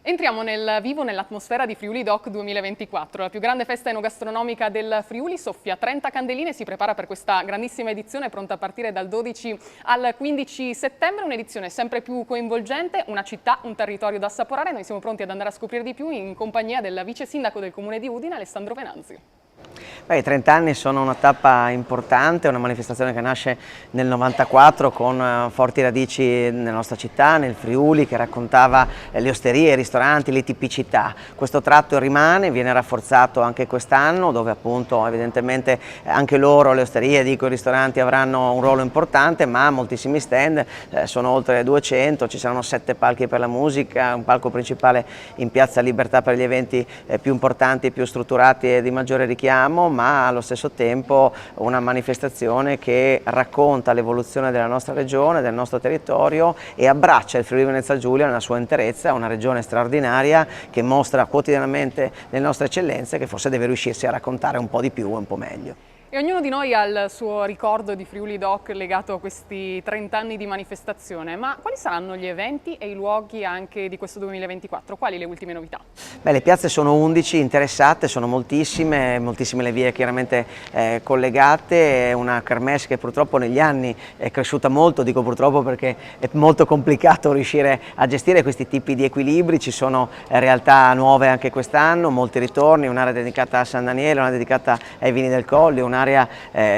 Entriamo nel vivo nell'atmosfera di Friuli Doc 2024, la più grande festa enogastronomica del Friuli, soffia 30 candeline e si prepara per questa grandissima edizione pronta a partire dal 12 al 15 settembre, un'edizione sempre più coinvolgente, una città, un territorio da assaporare. Noi siamo pronti ad andare a scoprire di più in compagnia del vice sindaco del comune di Udine, Alessandro Venanzi. I 30 anni sono una tappa importante, una manifestazione che nasce nel 94 con forti radici nella nostra città, nel Friuli, che raccontava le osterie, i ristoranti, le tipicità. Questo tratto rimane, viene rafforzato anche quest'anno, dove appunto evidentemente anche loro, le osterie, i ristoranti avranno un ruolo importante, ma moltissimi stand, sono oltre 200, ci saranno 7 palchi per la musica, un palco principale in Piazza Libertà per gli eventi più importanti, più strutturati e di maggiore richiamo, ma allo stesso tempo una manifestazione che racconta l'evoluzione della nostra regione, del nostro territorio e abbraccia il Friuli Venezia Giulia nella sua interezza, una regione straordinaria che mostra quotidianamente le nostre eccellenze, che forse deve riuscirsi a raccontare un po' di più e un po' meglio. E ognuno di noi ha il suo ricordo di Friuli Doc legato a questi 30 anni di manifestazione, ma quali saranno gli eventi e i luoghi anche di questo 2024? Quali le ultime novità? Le piazze sono 11 interessate, sono moltissime le vie chiaramente collegate, una kermesse che purtroppo negli anni è cresciuta molto, dico purtroppo perché è molto complicato riuscire a gestire questi tipi di equilibri, ci sono realtà nuove anche quest'anno, molti ritorni, un'area dedicata a San Daniele, una dedicata ai vini del Colli, un'area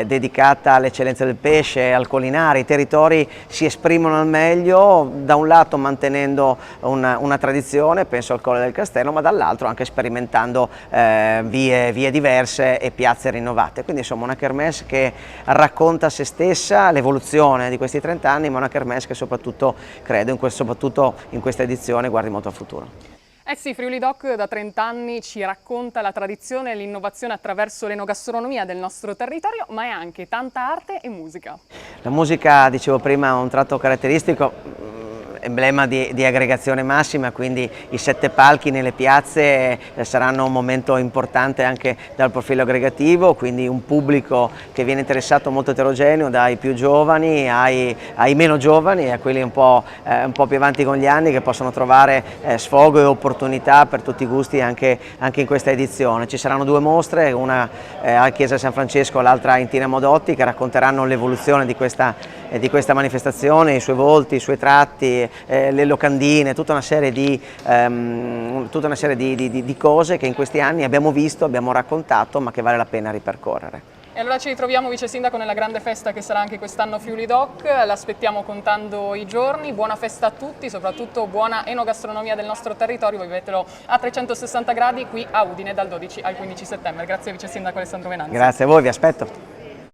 dedicata all'eccellenza del pesce, al collinare. I territori si esprimono al meglio, da un lato mantenendo una tradizione, penso al Colle del Castello, ma dall'altro anche sperimentando vie diverse e piazze rinnovate. Quindi insomma una kermesse che racconta se stessa, l'evoluzione di questi 30 anni, ma una kermesse che soprattutto, credo, soprattutto in questa edizione guardi molto al futuro. Eh sì, Friuli Doc da 30 anni ci racconta la tradizione e l'innovazione attraverso l'enogastronomia del nostro territorio, ma è anche tanta arte e musica. La musica, dicevo prima, è un tratto caratteristico, emblema di aggregazione massima, quindi i 7 palchi nelle piazze saranno un momento importante anche dal profilo aggregativo, quindi un pubblico che viene interessato molto eterogeneo, dai più giovani ai meno giovani e a quelli un po' più avanti con gli anni, che possono trovare sfogo e opportunità per tutti i gusti anche in questa edizione. Ci saranno 2 mostre, una a Chiesa San Francesco, l'altra in Tina Modotti, che racconteranno l'evoluzione di questa manifestazione, i suoi volti, i suoi tratti, le locandine, tutta una serie di cose che in questi anni abbiamo visto, abbiamo raccontato, ma che vale la pena ripercorrere. E allora ci ritroviamo, vice sindaco, nella grande festa che sarà anche quest'anno Friuli Doc, l'aspettiamo contando i giorni. Buona festa a tutti, soprattutto buona enogastronomia del nostro territorio, vivetelo a 360 gradi qui a Udine dal 12 al 15 settembre. Grazie vice sindaco Alessandro Venanzi. Grazie a voi, vi aspetto.